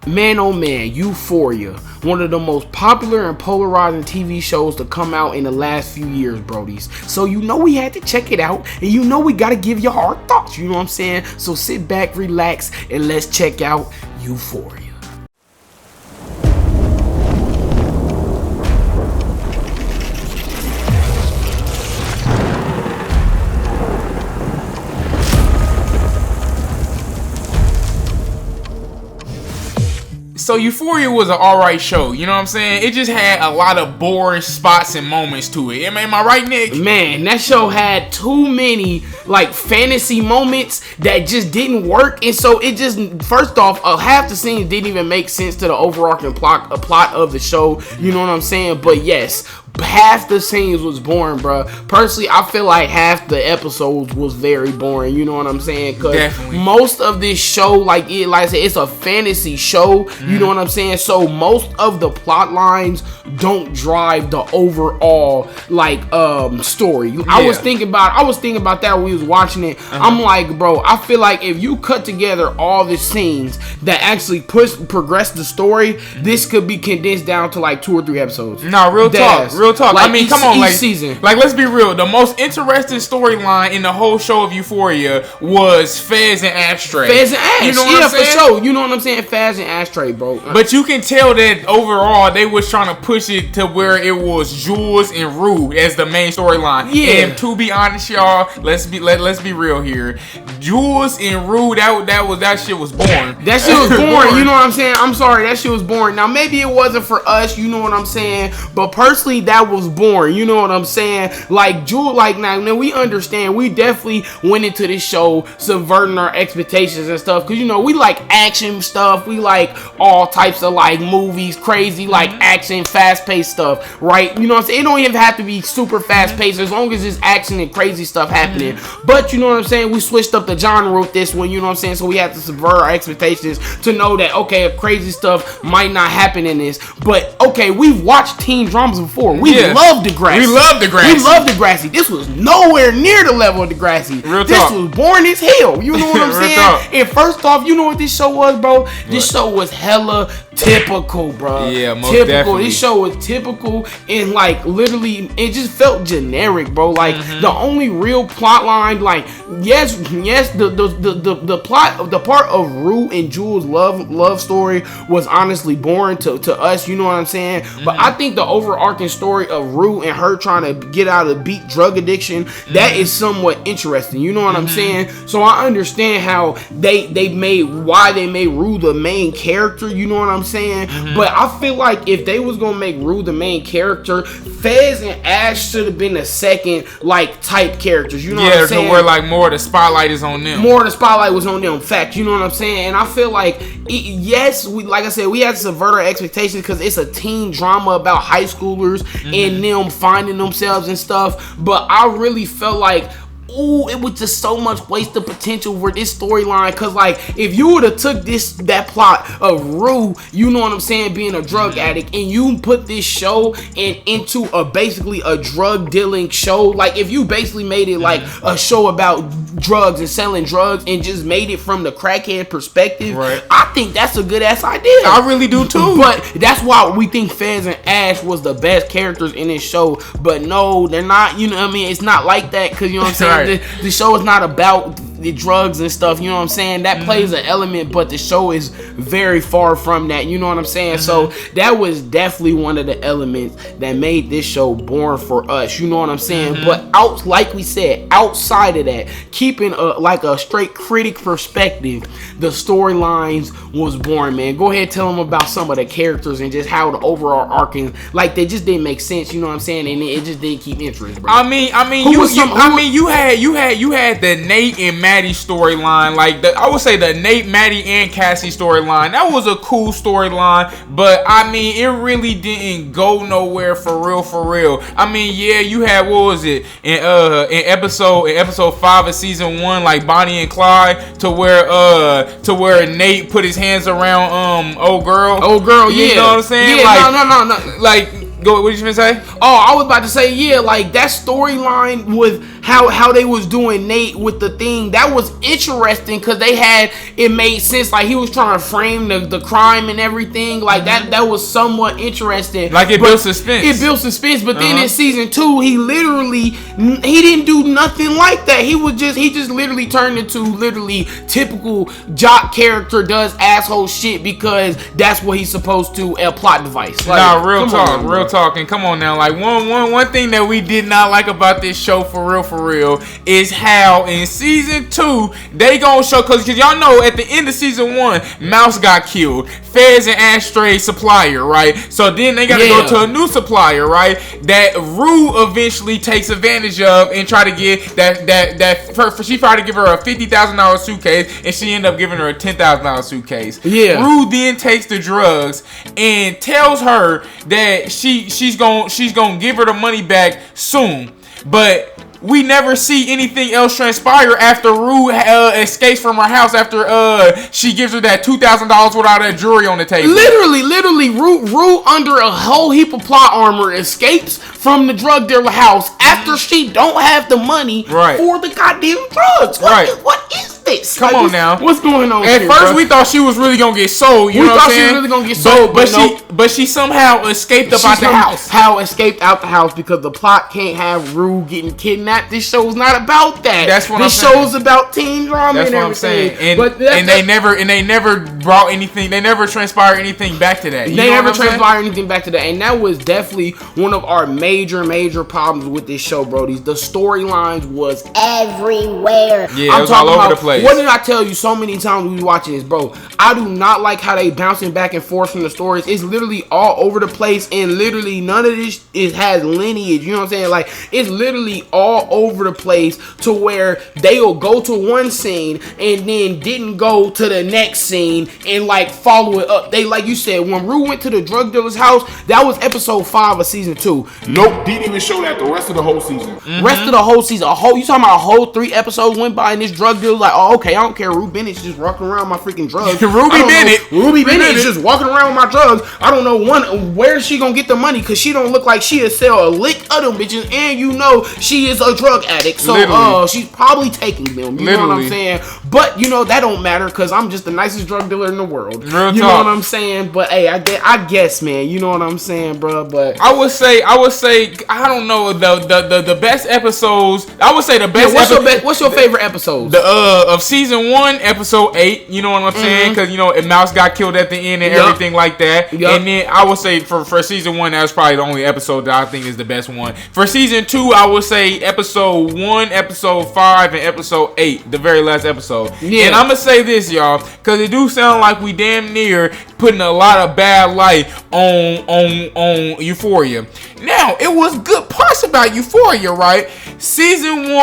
Man, oh man, Euphoria. One of the most popular and polarizing TV shows to come out in the last few years, brodies. So you know we had to check it out, and you know we gotta give y'all our thoughts, you know what I'm saying? So sit back, relax, and let's check out Euphoria. So Euphoria was an alright show, you know what I'm saying? It just had a lot of boring spots and moments to it. Am I right, Nick? Man, that show had too many like fantasy moments that just didn't work, and so it just, first off, half the scenes didn't even make sense to the overarching plot of the show. You know what I'm saying? But yes, half the scenes was boring, bro. Personally, I feel like half the episodes was very boring. You know what I'm saying? Because most of this show, like I said, it's a fantasy show. You know what I'm saying? So most of the plot lines don't drive the overall like story. Yeah. I was thinking about that when we was watching it. I'm like, bro, I feel like if you cut together all the scenes that actually progress the story, this could be condensed down to like 2 or 3 episodes. No, real talk. Like I mean, come on, like season. Like, let's be real. The most interesting storyline in the whole show of Euphoria was Fez and Ashtray. Fez and Ash, you know what I'm saying? For sure. You know what I'm saying? Fez and Ashtray, bro. But you can tell that overall they was trying to push it to where it was Jules and Rue as the main storyline. Yeah. And to be honest, y'all, let's be real here. Jules and Rue, that shit was boring. That shit was boring. You know what I'm saying? I'm sorry, that shit was boring. Now maybe it wasn't for us. You know what I'm saying? But personally, that was boring. You know what I'm saying? Like Jules, like now we understand. We definitely went into this show subverting our expectations and stuff, because you know we like action stuff. We like all types of like movies, crazy like action, fast-paced stuff, right? You know what I'm saying? It don't even have to be super fast-paced as long as it's action and crazy stuff happening. But you know what I'm saying? We switched up the genre with this one. You know what I'm saying? So we have to subvert our expectations to know that okay, crazy stuff might not happen in this, but okay, we've watched teen dramas before. We love Degrassi. We love Degrassi. This was nowhere near the level of Degrassi. This was boring as hell. You know what I'm saying? And first off, you know what this show was, bro? This show was hella typical, bro. Yeah, most definitely. This show was typical, and like literally, it just felt generic, bro. Like the only real plot line, like yes, the plot, the part of Rue and Jules' love story was honestly boring to us. You know what I'm saying? But I think the overarching story of Rue and her trying to get out of beat drug addiction, that is somewhat interesting. You know what I'm saying? So I understand how they made Rue the main character. You know what I'm saying? But I feel like if they was gonna make Rue the main character, Fez and Ash should have been the second like type characters. You know what I'm saying? Yeah, where like more of the spotlight is on them. More of the spotlight was on them. Fact, you know what I'm saying? And I feel like yes, like I said, we had to subvert our expectations because it's a teen drama about high schoolers and them finding themselves and stuff. But I really felt like, ooh, it was just so much wasted potential for this storyline. Cause like if you would have took that plot of Rue, you know what I'm saying, being a drug addict, and you put this show into basically a drug dealing show, like if you basically made it like a show about drugs and selling drugs and just made it from the crackhead perspective, right, I think that's a good ass idea. I really do too. But that's why we think Fez and Ash was the best characters in this show. But no, they're not. You know what I mean? It's not like that, because you know what I'm saying. Right. The show is not about the drugs and stuff, you know what I'm saying? That plays an element, but the show is very far from that, you know what I'm saying? So that was definitely one of the elements that made this show boring for us, you know what I'm saying? But like we said, outside of that, keeping like a straight critic perspective, the storylines was boring, man. Go ahead, tell them about some of the characters and just how the overall arcing, like they just didn't make sense, you know what I'm saying? And it just didn't keep interest, bro. You had the Nate and Maddie storyline, like I would say the Nate, Maddie, and Cassie storyline. That was a cool storyline, but I mean, it really didn't go nowhere for real. I mean, yeah, you had, what was it, in episode 5 of season 1, like Bonnie and Clyde, to where Nate put his hands around old girl, yeah, you know what I'm saying? Yeah, no. Like, go. What did you gonna say? Oh, I was about to say, yeah, like that storyline with how they was doing Nate with the thing, that was interesting because it made sense. Like, he was trying to frame the crime and everything. Like, that was somewhat interesting. Like, it built suspense. It built suspense, but then in season 2, he didn't do nothing like that. He just literally turned into literally typical jock character, does asshole shit because that's what he's supposed to, a plot device. Like, nah, real talk, and come on now. Like, one thing that we did not like about this show for real is how in season 2 they gonna show, cause y'all know at the end of season 1 Mouse got killed, Fez and Ashtray supplier, right? So then they gotta go to a new supplier, right? That Rue eventually takes advantage of and try to get she tried to give her a $50,000 suitcase and she ended up giving her a $10,000 suitcase. Yeah. Rue then takes the drugs and tells her that she's gonna give her the money back soon, but we never see anything else transpire after Rue escapes from her house after she gives her that $2,000 without that jewelry on the table. Literally, Rue under a whole heap of plot armor escapes from the drug dealer house after she don't have the money for the goddamn drugs. What is this? Come on now. What's going on At first, we thought she was really gonna get sold. You know what I'm saying? She was really gonna get sold, but she somehow escaped out the house. Escaped out the house because the plot can't have Rue getting kidnapped. This show's not about that. That's what this I'm saying. show's about teen drama. That's and everything. What I'm saying. And they never brought anything. They never transpired anything back to that. They never transpired anything back to that, and that was definitely one of our major problems with this show, bro. The storylines was everywhere. Yeah, it was all over the place. What did I tell you so many times we was watching this, bro? I do not like how they bouncing back and forth from the stories. It's literally all over the place, and literally none of this has lineage. You know what I'm saying? Like, it's literally all over the place to where they'll go to one scene and then didn't go to the next scene and like follow it up. They, like you said, when Rue went to the drug dealer's house, that was episode 5 of season 2. Nope, didn't even show that the rest of the whole season. Rest of the whole season, you talking about a whole 3 episodes went by and this drug dealer like, oh, okay, I don't care. Rue Bennett's just walking around my freaking drugs. Ruby Bennett is just walking around with my drugs. I don't know where is she gonna get the money, because she don't look like she'll sell a lick of them bitches, and you know she is a drug addict, so she's probably taking them. You know what I'm saying? But you know that don't matter because I'm just the nicest drug dealer in the world. You know what I'm saying? But hey, I guess, man, you know what I'm saying, bro. But I would say I don't know the best episodes. I would say the best. What's your favorite episodes? Of season 1, episode 8. You know what I'm saying? Because you know Mouse got killed at the end and everything like that. And then I would say for season 1, that was probably the only episode that I think is the best one. For season 2, I would say episode 1, episode 5, and episode 8, the very last episode. And I'm gonna say this, y'all, because it do sound like we damn near putting a lot of bad light on Euphoria. Now, it was good parts about Euphoria, right? Episode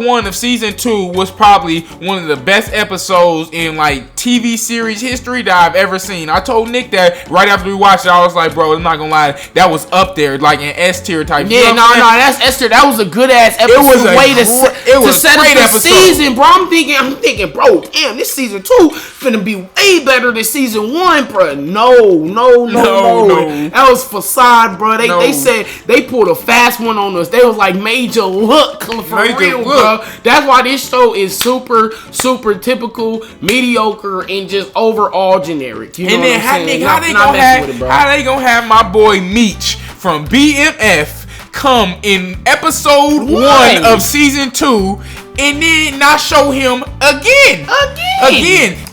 1 of season 2 was probably one of the best episodes in like TV series history that I've ever seen. I told Nick that right after we watched it. I was like, bro, I'm not gonna lie, that was up there, like an S tier type. Yeah, that's S tier. That was a good ass episode. It was a way to set up the season, bro. I'm thinking, bro, damn, this season 2 finna be way better than season 1, bro. No. That was facade, bro. They said they pulled a fast one on us. They was like, major look for real, bro. That's why this show is super typical, mediocre, and just overall generic. You know what I'm saying? How they gonna have my boy Meech from BMF come in episode 1 of season 2 and then not show him again.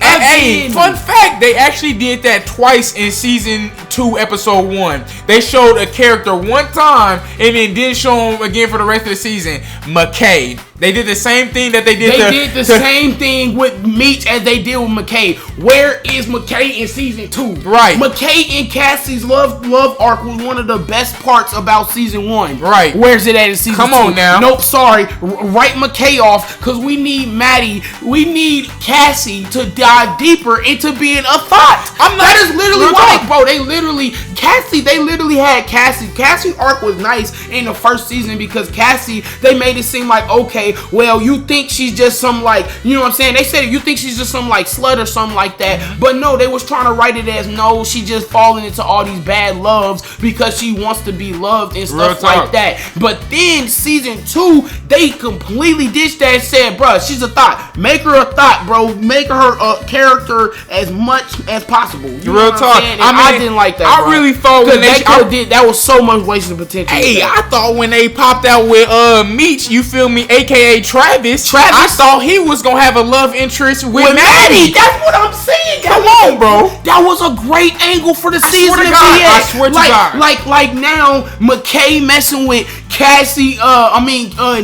Hey, fun fact, they actually did that twice in season 2, episode 1. They showed a character one time and then didn't show him again for the rest of the season. McKay. They did the same thing that they did. They did the same thing with Meech as they did with McKay. Where is McKay in season 2? Right. McKay and Cassie's love arc was one of the best parts about season 1. Right. Where's it at in season 2? Come on now. Nope, sorry. Write McKay off because we need Maddie. We need Cassie to dive deeper into being a thought. That is literally why, bro. They literally, Cassie, they literally had Cassie. Cassie's arc was nice in the first season because Cassie, they made it seem like, okay, well, you think she's just some like, you know what I'm saying? They said you think she's just some like slut or something like that. But no, they was trying to write it as no, she just falling into all these bad loves because she wants to be loved and stuff like that. But then season 2, they completely ditched that and said, bruh, she's a thought. Make her a thought, bro. Make her a character as much as possible. You Real talk. I didn't like that. I really thought when that was so much wasted potential. Hey, I thought when they popped out with Meech, you feel me, aka Travis, I thought he was gonna have a love interest with Maddie. That's what I'm saying. Come on, bro. That was a great angle for the season. I swear to God. Like now, McKay messing with Cassie.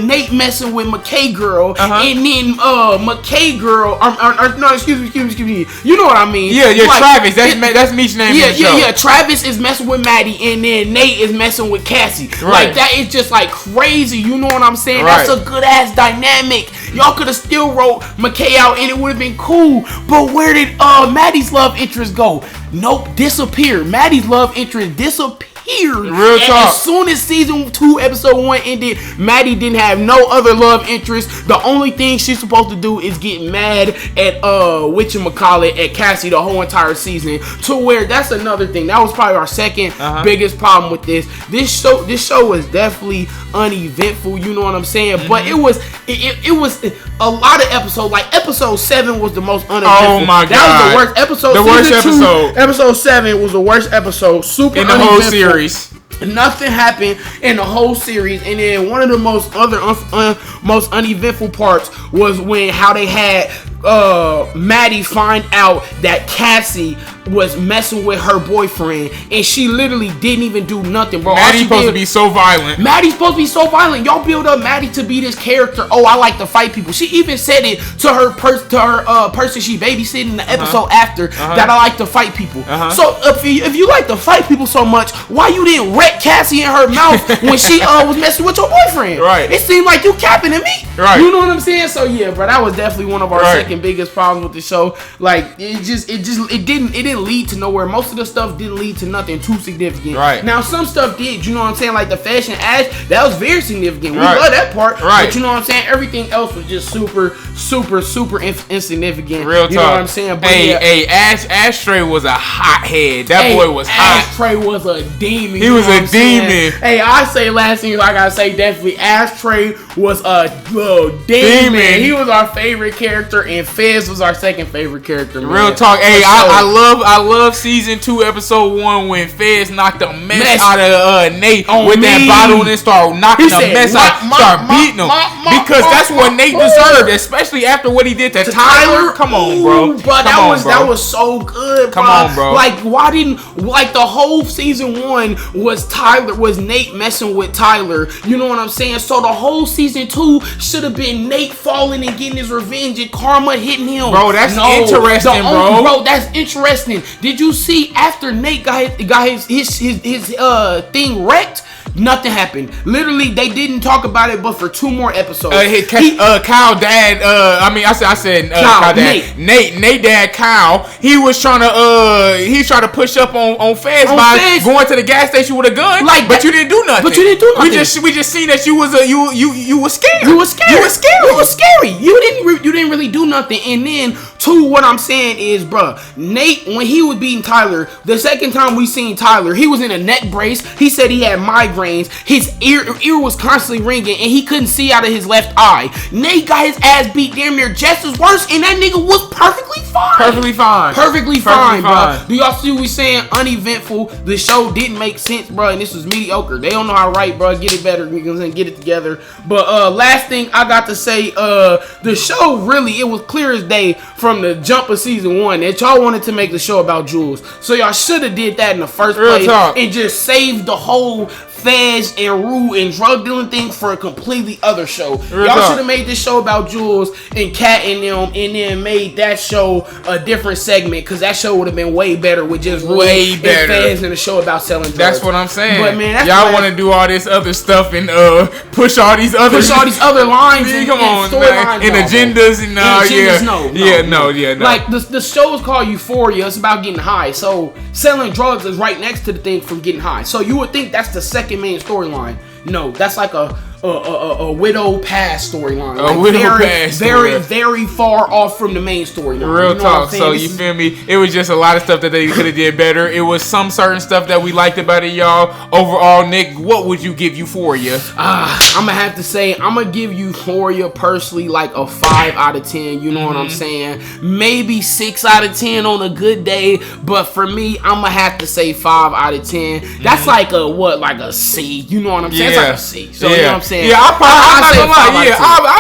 Nate messing with McKay girl, and then McKay girl. No, excuse me. You know what I mean? Yeah, Travis. That's Meech's name. Yeah. Travis is messing with Maddie, and then Nate is messing with Cassie. Right. Like that is just like crazy. You know what I'm saying? Right. That's a good ass dynamic. Y'all could have still wrote McKay out, and it would have been cool. But where did Maddie's love interest go? Nope, disappeared. Maddie's love interest disappeared. Real talk. As soon as season 2, episode 1 ended, Maddie didn't have no other love interest. The only thing she's supposed to do is get mad at whatchamacallit, at Cassie the whole entire season. To where that's another thing. That was probably our second biggest problem with this. This show was definitely uneventful. You know what I'm saying? But it was a lot of episodes. Like episode 7 was the most uneventful. Oh my God, that was the worst episode. The worst episode. Episode 7 was the worst episode. Super in the uneventful. whole series. Nothing happened in the whole series, and then one of the most uneventful parts was when how they had Maddie find out that Cassie was messing with her boyfriend, and she literally didn't even do nothing, bro. Maddie's supposed to be so violent. Y'all build up Maddie to be this character. Oh, I like to fight people. She even said it to her person she babysitting in the episode after that I like to fight people. So if you like to fight people so much, why you didn't wreck Cassie in her mouth when she was messing with your boyfriend? Right. It seemed like you capping at me. Right. You know what I'm saying? So yeah, bro, that was definitely one of our second biggest problems with the show. Like it didn't lead to nowhere. Most of the stuff didn't lead to nothing too significant. Right. Now some stuff did. You know what I'm saying? Like the fashion ads, that was very significant. We love that part. Right. But you know what I'm saying? Everything else was just super insignificant. Real talk. You know what I'm saying? But hey, Ashtray was a hothead. That boy was hot. Ashtray was a demon. He was a demon. Hey, I say last thing I gotta say definitely Ashtray was a demon. He was our favorite character, and Fez was our second favorite character. Man. Real talk. Hey, I love season 2, episode 1 when Fez knocked the mess out of Nate with that bottle and then start knocking the mess out, start beating him because that's what Nate deserved, especially after what he did to Tyler. Come on, bro. But that was so good. Come on, bro. Like why didn't the whole season 1 was Nate messing with Tyler. You know what I'm saying? So the whole season 2 should have been Nate falling and getting his revenge and karma hitting him. Bro, that's interesting, bro. Bro, that's interesting. Did you see after Nate got his thing wrecked? Nothing happened. Literally, they didn't talk about it, but for 2 more episodes. Kyle dad. I said Kyle dad. Nate dad. Kyle. He was trying to push up on Fez by going to the gas station with a gun. But you didn't do nothing. We just seen that you was scared. You was scary. You didn't really do nothing. And then 2, what I'm saying is, bruh, Nate, when he was beating Tyler, the second time we seen Tyler, he was in a neck brace. He said he had migraines. His ear was constantly ringing, and he couldn't see out of his left eye. Nate got his ass beat damn near just as worse, and that nigga was perfectly fine, bro. Do y'all see what we saying? Uneventful. The show didn't make sense, bro, and this was mediocre. They don't know how to write, bro. Get it better. Get it together. But last thing I got to say, the show really, it was clear as day from the jump of season 1 that y'all wanted to make the show about Jules. So y'all should have did that in the first place and just saved the whole feds and Rue and drug dealing things for a completely other show. Real Y'all talk. should have made this show about Jules and Kat and them, and then made that show a different segment, because that show would have been way better with just Rue and feds and a show about selling drugs. That's what I'm saying. But man, y'all want to do all this other stuff and push all these other lines and come on, storylines and agendas and no. Like the show is called Euphoria. It's about getting high. So selling drugs is right next to the thing from getting high. So you would think that's the second main storyline. No, that's like a widow past storyline. Very far off from the main storyline. Real talk. So you feel me? It was just a lot of stuff that they could have did better. It was some certain stuff that we liked about it, y'all. Overall, Nick, what would you give Euphoria? I'm gonna have to say I'm gonna give Euphoria personally like a 5 out of 10. You know what I'm saying? Maybe 6 out of 10 on a good day, but for me, I'm gonna have to say 5 out of 10. That's like a C. You know what I'm saying? It's like a C. So you know what I'm saying? Yeah, I'm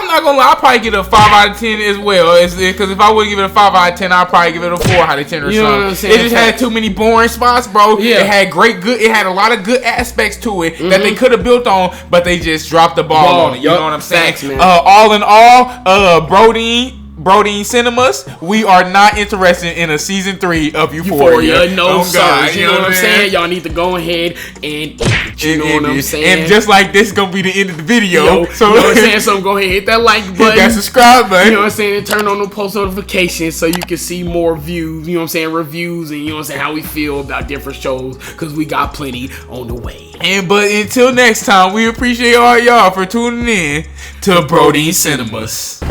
not gonna lie. I'll probably get a 5 out of 10 as well. Because if I would give it a 5 out of 10, I'll probably give it a 4 out of 10 or you know something. What I'm saying? It just had too many boring spots, bro. Yeah. It had a lot of good aspects to it that they could have built on, but they just dropped the ball on it. You know what I'm saying? Facts, man. All in all, Brody Cinemas, we are not interested in a season 3 of Euphoria. No, sir. You know what I'm saying? saying? Y'all need to go ahead and you know what I'm saying? And just like this gonna be the end of the video. You know what I'm saying? So go ahead, hit that like button. Hit that subscribe button. You know what I'm saying? And turn on the post notifications so you can see more views, you know what I'm saying, reviews, and you know what I'm saying, how we feel about different shows, because we got plenty on the way. But until next time, we appreciate all y'all for tuning in to Brody Cinemas.